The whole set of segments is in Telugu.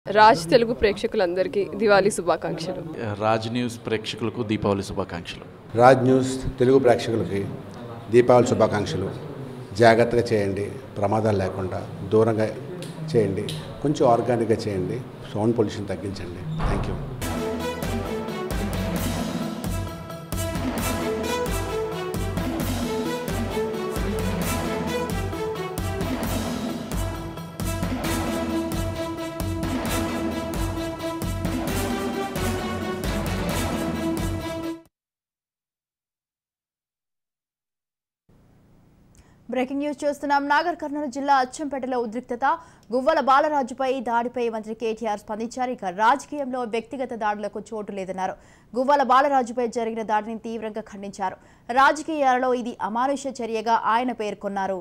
రాజ్ తెలుగు ప్రేక్షకులందరికీ దివాళీ శుభాకాంక్షలు. రాజ్ న్యూస్ ప్రేక్షకులకు దీపావళి శుభాకాంక్షలు. రాజ్ న్యూస్ తెలుగు ప్రేక్షకులకి దీపావళి శుభాకాంక్షలు. జాగ్రత్తగా చేయండి, ప్రమాదాలు లేకుండా దూరంగా చేయండి, కొంచెం ఆర్గానిక్గా చేయండి, సౌండ్ పొల్యూషన్ తగ్గించండి. Thank you. బ్రేకింగ్ న్యూస్ చూస్తున్నాం. నాగర్ కర్నూలు జిల్లా అచ్చంపేటలో ఉద్రిక్తత. గువ్వల బాలరాజుపై దాడిపై మంత్రి కేటీఆర్ స్పందించారు. ఇక రాజకీయంలో వ్యక్తిగత దాడులకు చోటు లేదన్నారు. గువ్వల బాలరాజుపై జరిగిన దాడిని తీవ్రంగా ఖండించారు. రాజకీయాలలో ఇది అమానుష చర్యగా ఆయన పేర్కొన్నారు.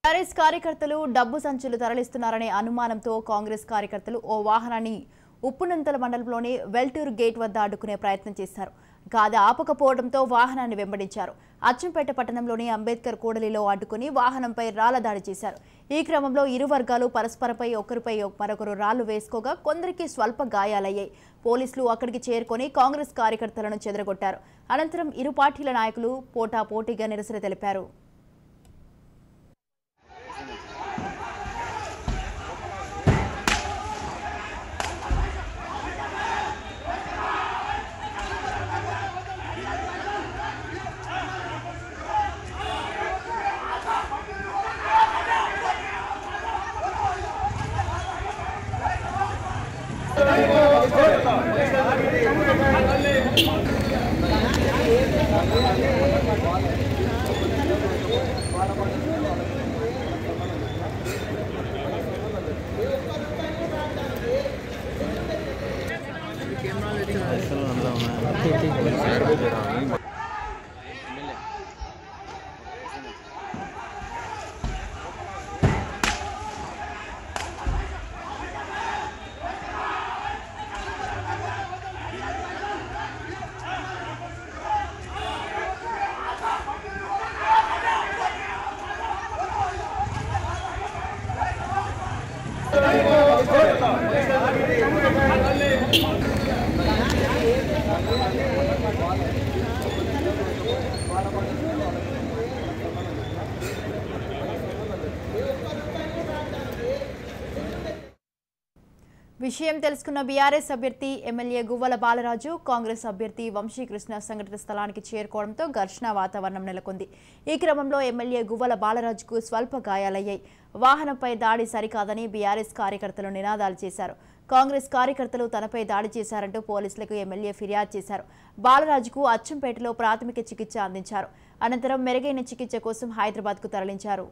కాంగ్రెస్ కార్యకర్తలు డబ్బు సంచులు తరలిస్తున్నారనే అనుమానంతో కాంగ్రెస్ కార్యకర్తలు ఓ వాహనాన్ని ఉప్పునంతల మండలంలోని వెల్టూరు గేట్ వద్ద అడ్డుకునే ప్రయత్నం చేశారు. అది ఆపకపోవడంతో వాహనాన్ని వెంబడించారు. అచ్చంపేట పట్టణంలోని అంబేద్కర్ కూడలిలో అడ్డుకుని వాహనంపై రాళ్ల దాడి చేశారు. ఈ క్రమంలో ఇరు వర్గాలు పరస్పరపై ఒకరిపై మరొకరు రాళ్లు వేసుకోగా కొందరికి స్వల్ప గాయాలయ్యాయి. పోలీసులు అక్కడికి చేరుకొని కాంగ్రెస్ కార్యకర్తలను చెదరగొట్టారు. అనంతరం ఇరు పార్టీల నాయకులు పోటాపోటీగా నిరసన తెలిపారు. విషయం తెలుసుకున్న బీఆర్ఎస్ అభ్యర్థి ఎమ్మెల్యే గువ్వల బాలరాజు, కాంగ్రెస్ అభ్యర్థి వంశీకృష్ణ సంఘటన స్థలానికి చేరుకోవడంతో ఘర్షణ వాతావరణం నెలకొంది. ఈ క్రమంలో ఎమ్మెల్యే గువ్వల బాలరాజుకు స్వల్ప గాయాలయ్యాయి. వాహనంపై దాడి సరికాదని బీఆర్ఎస్ కార్యకర్తలు నినాదాలు చేశారు. కాంగ్రెస్ కార్యకర్తలు తనపై దాడి చేశారంటూ పోలీసులకు ఎమ్మెల్యే ఫిర్యాదు చేశారు. బాలరాజుకు అచ్చంపేటలో ప్రాథమిక చికిత్స అందించారు. అనంతరం మెరుగైన చికిత్స కోసం హైదరాబాద్కు తరలించారు.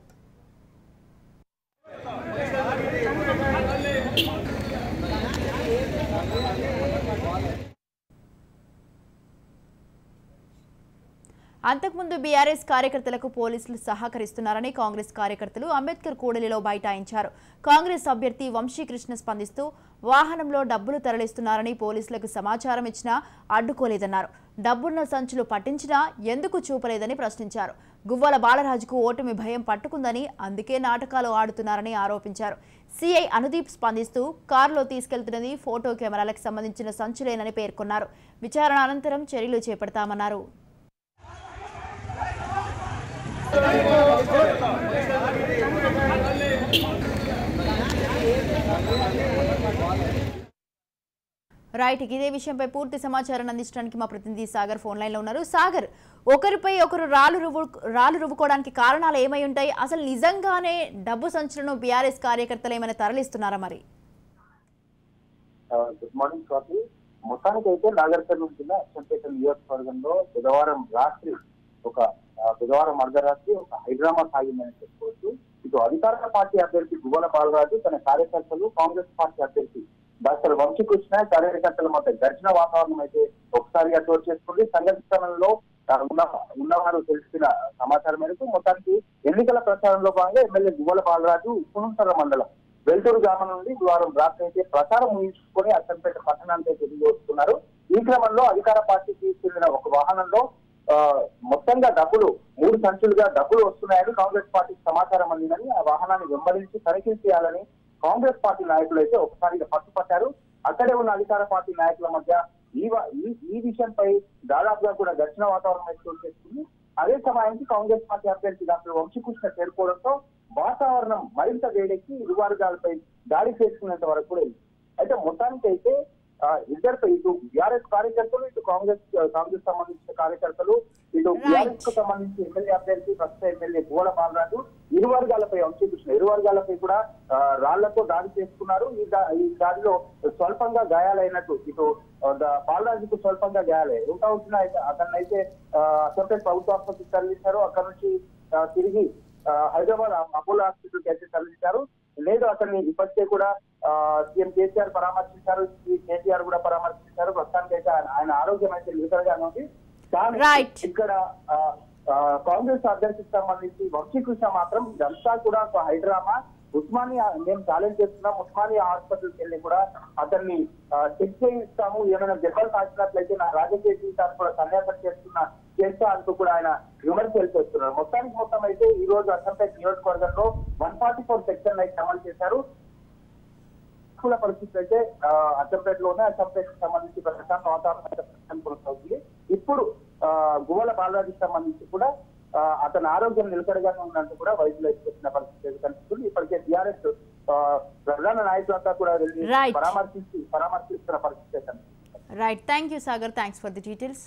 అంతకుముందు బీఆర్ఎస్ కార్యకర్తలకు పోలీసులు సహకరిస్తున్నారని కాంగ్రెస్ కార్యకర్తలు అంబేద్కర్ కూడలిలో బైఠాయించారు. కాంగ్రెస్ అభ్యర్థి వంశీకృష్ణ స్పందిస్తూ వాహనంలో డబ్బులు తరలిస్తున్నారని పోలీసులకు సమాచారం ఇచ్చినా అడ్డుకోలేదన్నారు. డబ్బున్న సంచులు పట్టించినా ఎందుకు చూపలేదని ప్రశ్నించారు. గువ్వల బాలరాజుకు ఓటమి భయం పట్టుకుందని, అందుకే నాటకాలు ఆడుతున్నారని ఆరోపించారు. సిఐ అనుదీప్ స్పందిస్తూ కారులో తీసుకెళ్తున్నది ఫోటో కెమెరాలకు సంబంధించిన సంచులేనని పేర్కొన్నారు. విచారణ అనంతరం చర్యలు చేపడతామన్నారు. రైట్, ఇదే విషయంపై పూర్తి సమాచారాన్ని అందించడానికి మా ప్రతినిధి సాగర్ ఫోన్ లైన్ లో ఉన్నారు. సాగర్, ఒకరిపై ఒకరు రాళ్లు రువ్వుకోవడానికి కారణాలు ఏమై ఉంటాయి? అసలు నిజంగానే డబ్బు సంచులను బీఆర్ఎస్ కార్యకర్తలు ఏమైనా తరలిస్తున్నారా? మరి గుడ్ మార్నింగ్ స్వాతి. మొత్తానికైతే నాగర్ కర్నూలు జిల్లా అచ్చంపేట నియోజకవర్గంలో బుధవారం అర్ధరాత్రి ఒక హైడ్రామా సాగిందని చెప్పుకోవచ్చు. ఇటు అధికార పార్టీ అభ్యర్థి గువ్వల బాలరాజు తన కార్యకర్తలు, కాంగ్రెస్ పార్టీ అభ్యర్థి డాక్టర్ వంశీకృష్ణ కార్యకర్తల మధ్య ఘర్షణ వాతావరణం అయితే ఒకసారిగా చోటు చేసుకుంది. సంఘటన స్థలంలో ఉన్నవారు తెలిసిన సమాచారం మేరకు మొత్తానికి ఎన్నికల ప్రచారంలో భాగంగా ఎమ్మెల్యే గువ్వల బాలరాజు పునుసర మండలం వెల్టూరు గ్రామం నుండి గురువారం రాత్రి అయితే ప్రచారం ముగించుకొని అచ్చంపేట పట్టణానికి తిరిగి వస్తున్నారు. ఈ క్రమంలో అధికార పార్టీకి చెందిన ఒక వాహనంలో మొత్తంగా డబ్బులు 3 సంచులుగా డబ్బులు వస్తున్నాయని కాంగ్రెస్ పార్టీకి సమాచారం అందిందని ఆ వాహనాన్ని వెంబడించి తనిఖీ చేయాలని కాంగ్రెస్ పార్టీ నాయకులు అయితే ఒకసారిగా పట్టుపట్టారు. అక్కడే ఉన్న అధికార పార్టీ నాయకుల మధ్య ఈ విషయంపై దాదాపుగా కూడా ఘర్షణ వాతావరణం చోటు చేసుకుంది. అదే సమయానికి కాంగ్రెస్ పార్టీ అభ్యర్థి డాక్టర్ వంశీకృష్ణ చేరుకోవడంతో వాతావరణం మరింత వేడెక్కి ఇరు వర్గాలపై దాడి చేసుకునేంత వరకు కూడా అయితే మొత్తానికి అయితే ఇద్దరిపై ఇటు బీఆర్ఎస్ కార్యకర్తలు, ఇటు కాంగ్రెస్ సంబంధించిన కార్యకర్తలు, ఇటు బీఆర్ఎస్ కు సంబంధించి ఎమ్మెల్యే అభ్యర్థి ప్రస్తుత ఎమ్మెల్యే గువ్వల బాలరాజు ఇరు వర్గాలపై వంశీకృష్ణ ఇరు వర్గాలపై కూడా రాళ్లతో దాడి చేసుకున్నారు. ఈ దాడిలో స్వల్పంగా గాయాలైనట్టు ఇటు బాలరాజుకు స్వల్పంగా గాయాలయ్యాయి. ఇంకా వచ్చిన అతన్నైతే అసెంబ్లీ ప్రభుత్వ ఆసుపత్రికి తరలించారు. అక్కడ నుంచి తిరిగి హైదరాబాద్ అపోలో హాస్పిటల్కి అయితే తరలించారు. లేదు అతన్ని ఇప్పటికే కూడా సీఎం కేసీఆర్ పరామర్శించారు, కేసీఆర్ కూడా పరామర్శించారు. ప్రస్తుతానికి అయితే ఆయన ఆరోగ్యం అయితే నిలకడగానే ఉంది. కానీ ఇక్కడ కాంగ్రెస్ అభ్యర్థికి సంబంధించి వంశీకృష్ణ మాత్రం ఇదంతా కూడా ఒక హైడ్రామా, ఉస్మానియా మేము ఛాలెంజ్ చేస్తున్నాం, ఉస్మానియా హాస్పిటల్కి వెళ్ళి కూడా అతన్ని చెక్ చేయిస్తాము, ఏమైనా దెబ్బలు కాల్చినట్లయితే నా రాజకీయ జీవితాన్ని కూడా సన్యాసం చేస్తా అంటూ కూడా ఆయన విమర్శలు చేస్తున్నారు. మొత్తం అయితే ఈ రోజు అచ్చంపేట నియోజకవర్గంలో 144 సెక్షన్ అయితే అమలు చేశారు. పరిస్థితి అయితే అచ్చంపేటలోనే అచ్చంపేటకు సంబంధించి ప్రశాంత వాతావరణం కొనసాగుతుంది. ఇప్పుడు గువ్వల బాలరాజుకి సంబంధించి కూడా అతని ఆరోగ్యం నిలకడగానే ఉన్నట్టు కూడా వైద్యులు చెప్పిన పరిస్థితి కనిపిస్తుంది. ఇప్పటికే టీఆర్ఎస్ ప్రధాన నాయకులంతా కూడా పరామర్శిస్తున్న పరిస్థితి కనిపిస్తుంది. Right, thank you Sagar, thanks for the details.